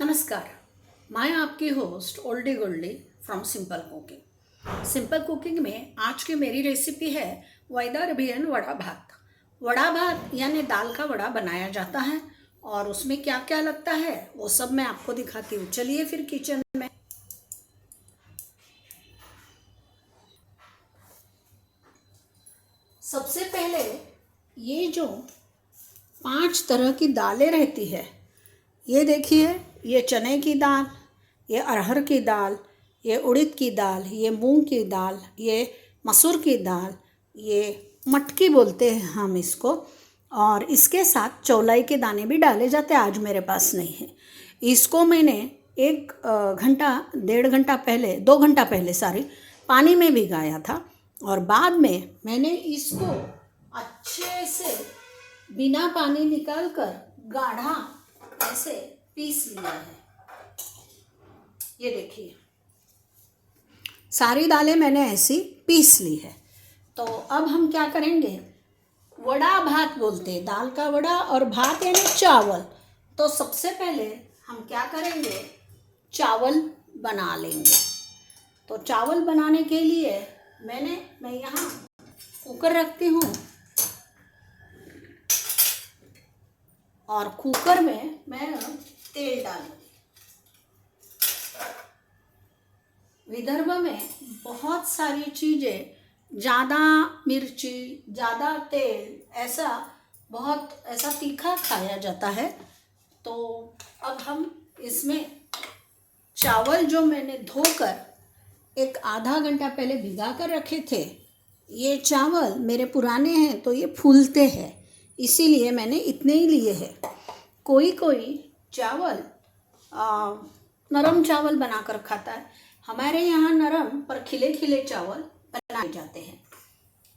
नमस्कार। मैं आपकी host oldie goldie from simple cooking. Simple cooking में आज की मेरी रेसिपी है वैदर्भियन वड़ा भात। वड़ा भात यानी दाल का वड़ा बनाया जाता है और उसमें क्या क्या लगता है वो सब मैं आपको दिखाती हूँ। चलिए फिर किचन में। सबसे पहले ये जो 5 तरह की दालें रहती है, ये देखिए, ये चने की दाल, ये अरहर की दाल, ये उड़द की दाल, ये मूंग की दाल, ये मसूर की दाल, ये मटकी बोलते हैं हम इसको, और इसके साथ चौलाई के दाने भी डाले जाते हैं। आज मेरे पास नहीं है। इसको मैंने 1 घंटा 1.5 घंटा पहले 2 घंटा पहले पानी में भिगाया था और बाद में मैंने इसको अच्छे से बिना पानी निकाल कर गाढ़ा ऐसे पीस लिया है। ये देखिए, सारी दालें मैंने ऐसी पीस ली है। तो अब हम क्या करेंगे, वड़ा भात बोलते हैं, दाल का वड़ा और भात यानी चावल। तो सबसे पहले हम क्या करेंगे, चावल बना लेंगे। तो चावल बनाने के लिए मैं यहाँ कुकर रखती हूँ और कुकर में मैं तेल डालूंगी। विदर्भ में बहुत सारी चीज़ें, ज़्यादा मिर्ची, ज़्यादा तेल, ऐसा तीखा खाया जाता है। तो अब हम इसमें चावल जो मैंने धोकर 1 आधा घंटा पहले भिगा कर रखे थे, ये चावल मेरे पुराने हैं तो ये फूलते हैं, इसीलिए मैंने इतने ही लिए हैं। कोई चावल नरम चावल बनाकर खाता है। हमारे यहाँ नरम पर खिले खिले चावल बनाए जाते हैं।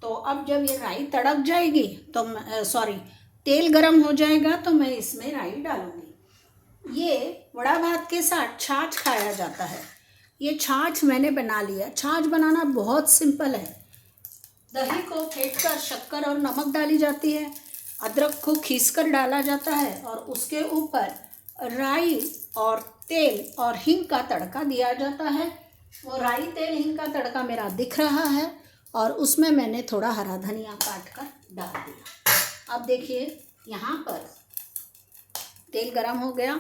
तो अब जब ये राई तड़क जाएगी तो तेल गरम हो जाएगा तो मैं इसमें राई डालूंगी। ये वड़ा भात के साथ छाछ खाया जाता है। ये छाछ मैंने बना लिया। छाछ बनाना बहुत सिंपल है। दही को फेंटकर शक्कर और नमक डाली जाती है, अदरक को खींचकर डाला जाता है और उसके ऊपर राई और तेल और हींग का तड़का दिया जाता है। वो राई तेल हींग का तड़का मेरा दिख रहा है और उसमें मैंने थोड़ा हरा धनिया काट कर डाल दिया। अब देखिए, यहाँ पर तेल गरम हो गया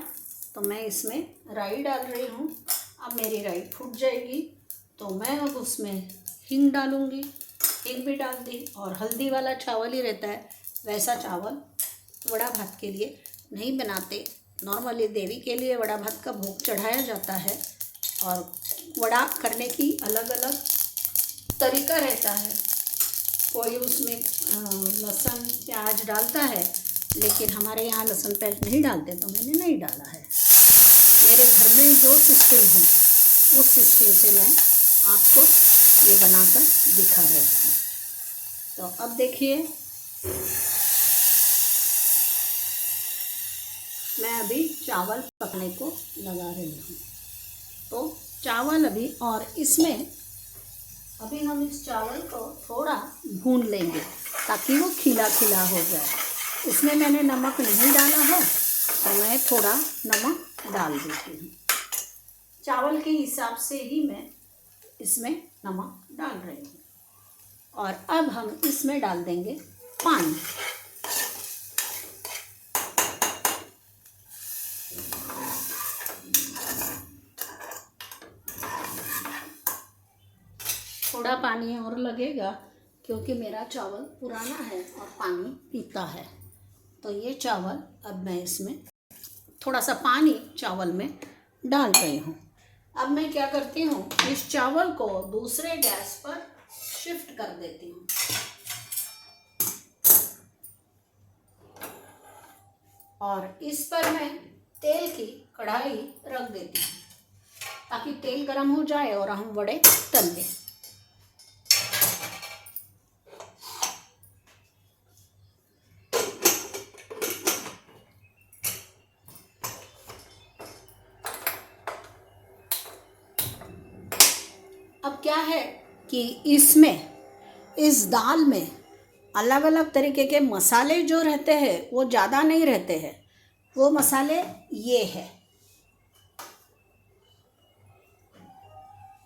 तो मैं इसमें राई डाल रही हूँ। अब मेरी राई फूट जाएगी तो मैं अब उसमें हींग डालूँगी। हींग भी डाल दी और हल्दी वाला चावल ही रहता है, वैसा चावल वड़ा भात के लिए नहीं बनाते। नॉर्मली देवी के लिए वड़ा भात का भोग चढ़ाया जाता है और वड़ा करने की अलग अलग तरीका रहता है। कोई उसमें लहसुन प्याज डालता है, लेकिन हमारे यहाँ लहसुन प्याज नहीं डालते तो मैंने नहीं डाला है। मेरे घर में जो सिस्टम है उस सिस्टम से मैं आपको ये बनाकर दिखा रही हूँ। तो अब देखिए, मैं अभी चावल पकने को लगा रही हूँ। तो चावल अभी, और इसमें अभी हम इस चावल को थोड़ा भून लेंगे ताकि वो खिला खिला हो जाए। इसमें मैंने नमक नहीं डाला है तो मैं थोड़ा नमक डाल देती हूँ। चावल के हिसाब से ही मैं इसमें नमक डाल रही हूँ। और अब हम इसमें डाल देंगे पानी। थोड़ा पानी और लगेगा क्योंकि मेरा चावल पुराना है और पानी पीता है। तो ये चावल अब मैं इसमें थोड़ा सा पानी चावल में डाल रही हूँ। अब मैं क्या करती हूँ, इस चावल को दूसरे गैस पर शिफ्ट कर देती हूँ और इस पर मैं तेल की कढ़ाई रख देती हूँ ताकि तेल गरम हो जाए और हम वड़े तल लें। अब क्या है कि इस दाल में अलग अलग तरीके के मसाले जो रहते हैं वो ज़्यादा नहीं रहते हैं। वो मसाले ये है,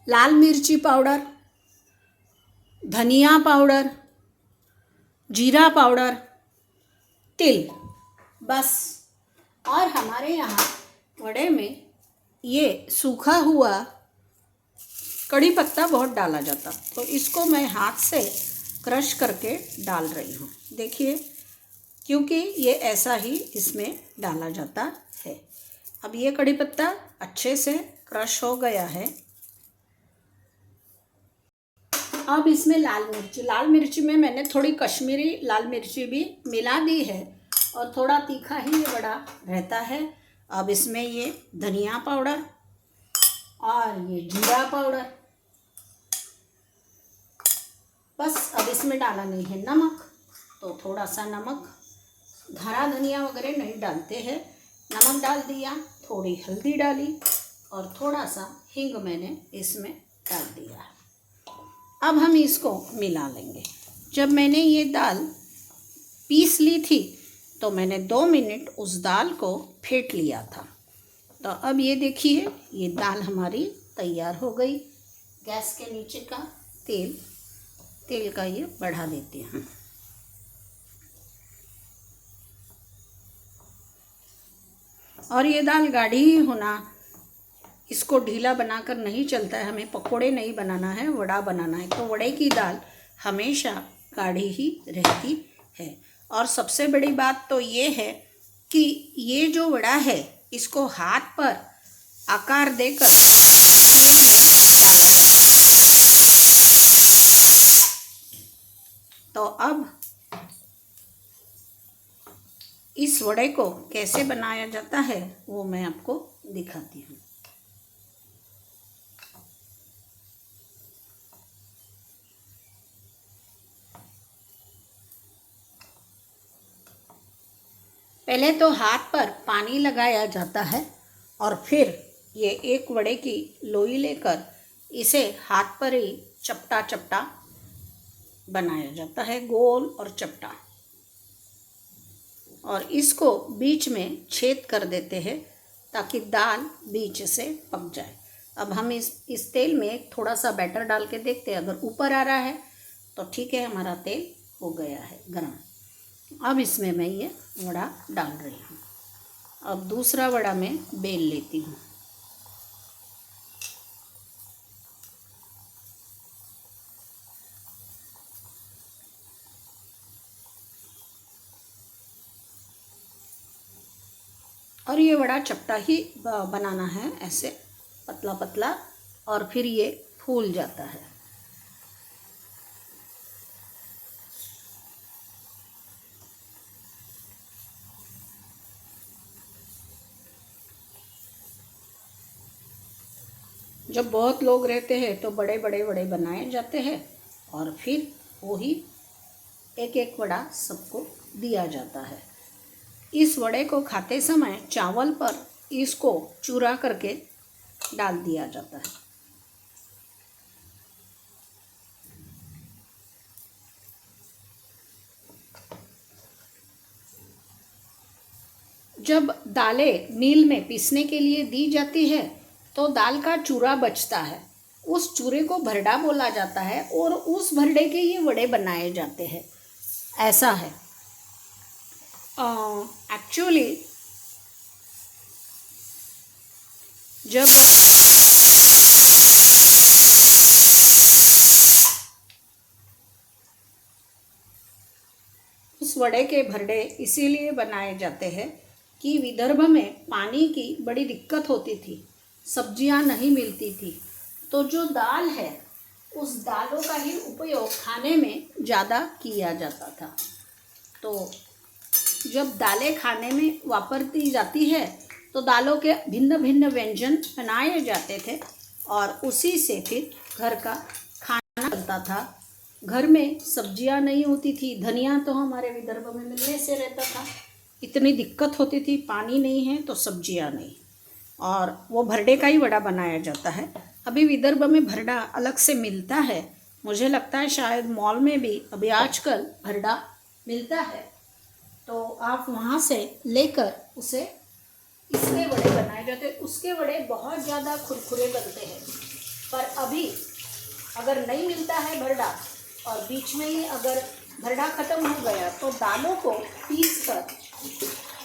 लाल मिर्ची पाउडर, धनिया पाउडर, जीरा पाउडर, तिल, बस। और हमारे यहाँ वड़े में ये सूखा हुआ कड़ी पत्ता बहुत डाला जाता, तो इसको मैं हाथ से क्रश करके डाल रही हूँ। देखिए, क्योंकि ये ऐसा ही इसमें डाला जाता है। अब ये कड़ी पत्ता अच्छे से क्रश हो गया है। अब इसमें लाल मिर्ची में मैंने थोड़ी कश्मीरी लाल मिर्ची भी मिला दी है और थोड़ा तीखा ही ये बड़ा रहता है। अब इसमें ये धनिया पाउडर और ये जीरा पाउडर, बस। अब इसमें डाला नहीं है नमक, तो थोड़ा सा नमक, हरा धनिया वगैरह नहीं डालते हैं, नमक डाल दिया, थोड़ी हल्दी डाली और थोड़ा सा हींग मैंने इसमें डाल दिया। अब हम इसको मिला लेंगे। जब मैंने ये दाल पीस ली थी तो मैंने 2 मिनट उस दाल को फेंट लिया था। तो अब ये देखिए, ये दाल हमारी तैयार हो गई। गैस के नीचे का तेल का ये बढ़ा देते हैं। और ये दाल गाढ़ी ही होना, इसको ढीला बनाकर नहीं चलता है। हमें पकोड़े नहीं बनाना है, वड़ा बनाना है, तो वड़े की दाल हमेशा गाढ़ी ही रहती है। और सबसे बड़ी बात तो ये है कि ये जो वड़ा है, इसको हाथ पर आकार देकर तेल में डाला जाता है। तो अब इस वड़े को कैसे बनाया जाता है वो मैं आपको दिखाती हूँ। पहले तो हाथ पर पानी लगाया जाता है और फिर ये एक वड़े की लोई लेकर इसे हाथ पर ही चपटा चपटा बनाया जाता है, गोल और चपटा। और इसको बीच में छेद कर देते हैं ताकि दाल बीच से पक जाए। अब हम इस तेल में थोड़ा सा बैटर डाल के देखते हैं, अगर ऊपर आ रहा है तो ठीक है, हमारा तेल हो गया है गरम। अब इसमें मैं ये वड़ा डाल रही हूँ। अब दूसरा वड़ा मैं बेल लेती हूँ। और ये वड़ा चपटा ही बनाना है, ऐसे पतला पतला, और फिर ये फूल जाता है। जब बहुत लोग रहते हैं तो बड़े बड़े वड़े बनाए जाते हैं और फिर वही एक एक वड़ा सबको दिया जाता है। इस वड़े को खाते समय चावल पर इसको चूरा करके डाल दिया जाता है। जब दालें मिल में पीसने के लिए दी जाती है तो दाल का चूरा बचता है, उस चूरे को भरडा बोला जाता है और उस भरडे के ये वड़े बनाए जाते हैं। ऐसा है। एक्चुअली जब उस वड़े के भरडे इसीलिए बनाए जाते हैं कि विदर्भ में पानी की बड़ी दिक्कत होती थी, सब्जियां नहीं मिलती थी, तो जो दाल है उस दालों का ही उपयोग खाने में ज़्यादा किया जाता था। तो जब दालें खाने में वापरती जाती है तो दालों के भिन्न भिन्न व्यंजन बनाए जाते थे और उसी से फिर घर का खाना बनता था। घर में सब्जियां नहीं होती थी, धनिया तो हमारे विदर्भ में मिलने से रहता था, इतनी दिक्कत होती थी, पानी नहीं है तो सब्जियां नहीं, और वो भरडे का ही वड़ा बनाया जाता है। अभी विदर्भ में भरडा अलग से मिलता है, मुझे लगता है शायद मॉल में भी अभी आजकल भरडा मिलता है, तो आप वहाँ से लेकर उसे इसके वड़े बनाए जाते हैं। उसके वड़े बहुत ज़्यादा खुरखुरे बनते हैं पर अभी अगर नहीं मिलता है भरडा और बीच में ही अगर भरडा ख़त्म हो गया तो दालों को पीस कर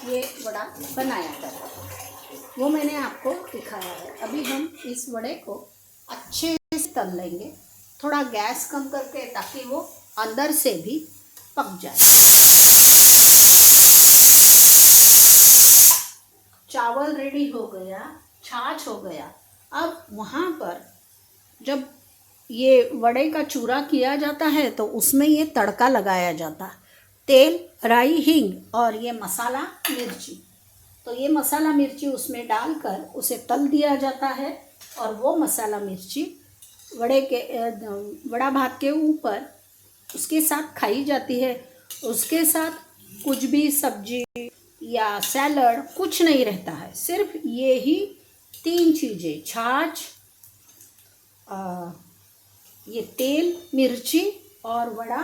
ये वड़ा बनाया जाता है, वो मैंने आपको दिखाया है। अभी हम इस वड़े को अच्छे से तल लेंगे, थोड़ा गैस कम करके, ताकि वो अंदर से भी पक जाए। चावल रेडी हो गया, छाछ हो गया। अब वहाँ पर जब ये वड़े का चूरा किया जाता है तो उसमें ये तड़का लगाया जाता है, तेल, राई, हींग और ये मसाला मिर्ची। तो ये मसाला मिर्ची उसमें डालकर उसे तल दिया जाता है और वो मसाला मिर्ची वड़ा भात के ऊपर उसके साथ खाई जाती है। उसके साथ कुछ भी सब्जी या सैलड कुछ नहीं रहता है, सिर्फ ये ही 3 चीज़ें, छाछ, ये तेल, मिर्ची और वड़ा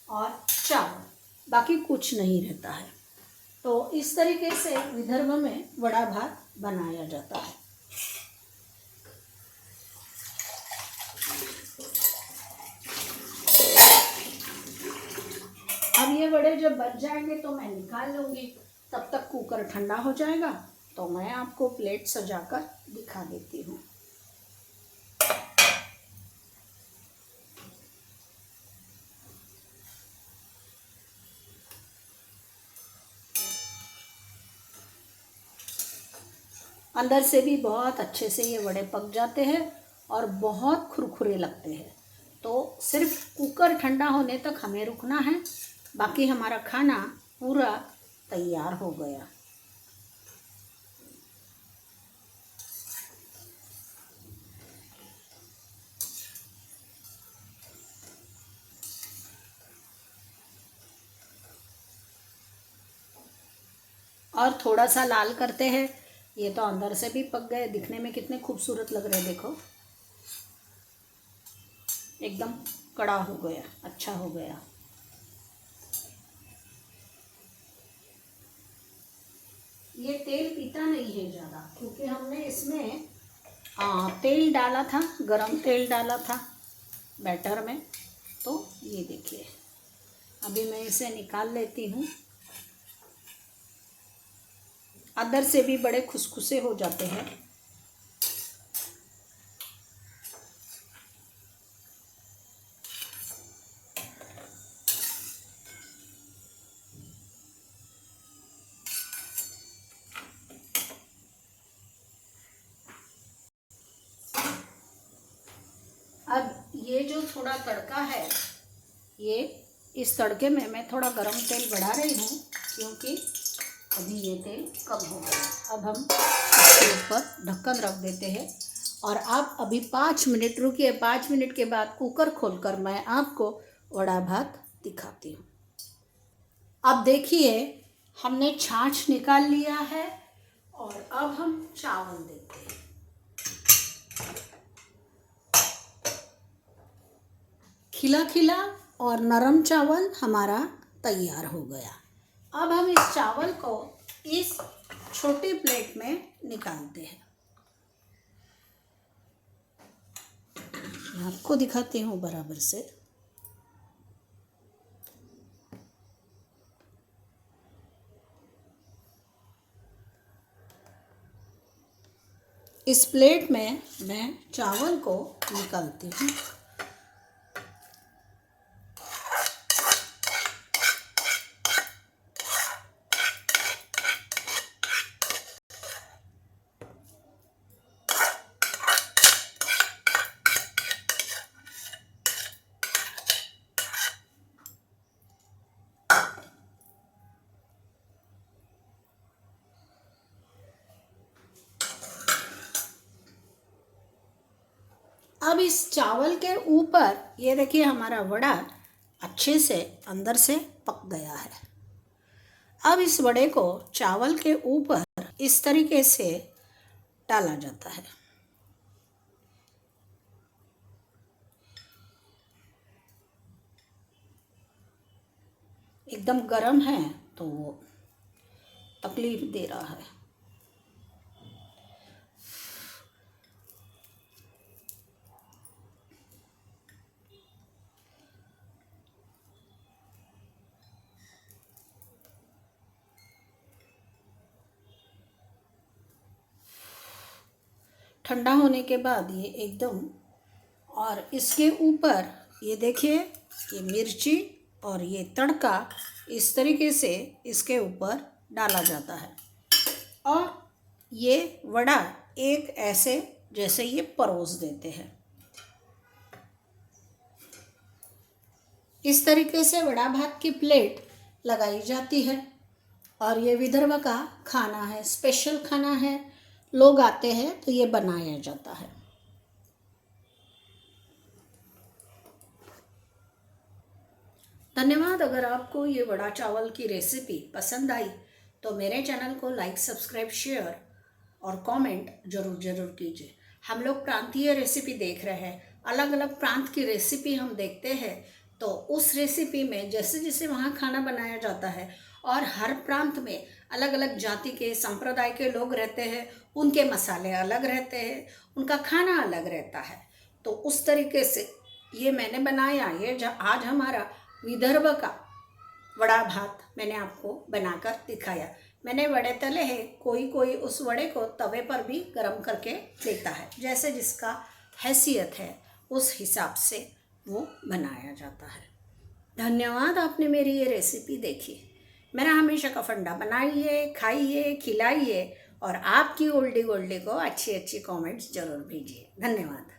और चावल, बाकी कुछ नहीं रहता है। तो इस तरीके से विदर्भ में वड़ा भात बनाया जाता है। अब ये वड़े जब बच जाएंगे तो मैं निकाल लूँगी, तब तक कुकर ठंडा हो जाएगा तो मैं आपको प्लेट सजाकर दिखा देती हूँ। अंदर से भी बहुत अच्छे से ये वड़े पक जाते हैं और बहुत खुरखुरे लगते हैं। तो सिर्फ कुकर ठंडा होने तक हमें रुकना है, बाकी हमारा खाना पूरा तैयार हो गया। और थोड़ा सा लाल करते हैं, ये तो अंदर से भी पक गए, दिखने में कितने खूबसूरत लग रहे हैं, देखो एकदम कड़ा हो गया, अच्छा हो गया। ये तेल पीता नहीं है ज़्यादा, क्योंकि हमने इसमें तेल डाला था, गरम तेल डाला था बैटर में। तो ये देखिए, अभी मैं इसे निकाल लेती हूँ। अंदर से भी बड़े खुसखुसे हो जाते हैं। अब ये जो थोड़ा तड़का है, ये इस तड़के में मैं थोड़ा गरम तेल बढ़ा रही हूँ, क्योंकि अभी ये तेल कम हो गया। अब हम इसके ऊपर ढक्कन रख देते हैं और आप अभी 5 मिनट रुकिए। 5 मिनट के बाद कुकर खोलकर मैं आपको वड़ा भात दिखाती हूँ। अब देखिए, हमने छाछ निकाल लिया है और अब हम चावल देते हैं। खिला खिला और नरम चावल हमारा तैयार हो गया। अब हम इस चावल को इस छोटी प्लेट में निकालते हैं। मैं आपको दिखाती हूँ बराबर से। इस प्लेट में मैं चावल को निकालती हूँ। अब इस चावल के ऊपर ये देखिए, हमारा वड़ा अच्छे से अंदर से पक गया है। अब इस वड़े को चावल के ऊपर इस तरीके से डाला जाता है। एकदम गरम है तो वो तकलीफ दे रहा है। ठंडा होने के बाद ये एकदम, और इसके ऊपर ये देखिए ये मिर्ची और ये तड़का इस तरीके से इसके ऊपर डाला जाता है और ये वड़ा एक ऐसे जैसे ये परोस देते हैं। इस तरीके से वड़ा भात की प्लेट लगाई जाती है और ये विदर्भ का खाना है, स्पेशल खाना है। लोग आते हैं तो ये बनाया जाता है। धन्यवाद। अगर आपको ये वड़ा चावल की रेसिपी पसंद आई तो मेरे चैनल को लाइक, सब्सक्राइब, शेयर और कमेंट ज़रूर कीजिए। हम लोग प्रांतीय रेसिपी देख रहे हैं, अलग अलग प्रांत की रेसिपी हम देखते हैं, तो उस रेसिपी में जैसे जैसे वहाँ खाना बनाया जाता है और हर प्रांत में अलग अलग जाति के संप्रदाय के लोग रहते हैं, उनके मसाले अलग रहते हैं, उनका खाना अलग रहता है। तो उस तरीके से ये मैंने बनाया, ये आज हमारा विदर्भ का वड़ा भात मैंने आपको बनाकर दिखाया। मैंने वड़े तले हैं, कोई उस वड़े को तवे पर भी गरम करके देता है, जैसे जिसका हैसियत है उस हिसाब से वो बनाया जाता है। धन्यवाद, आपने मेरी ये रेसिपी देखी। मेरा हमेशा का फंडा, बनाइए, खाइए, खिलाइए और आपकी ओल्डी गोल्डी को अच्छी कमेंट्स ज़रूर भेजिए। धन्यवाद।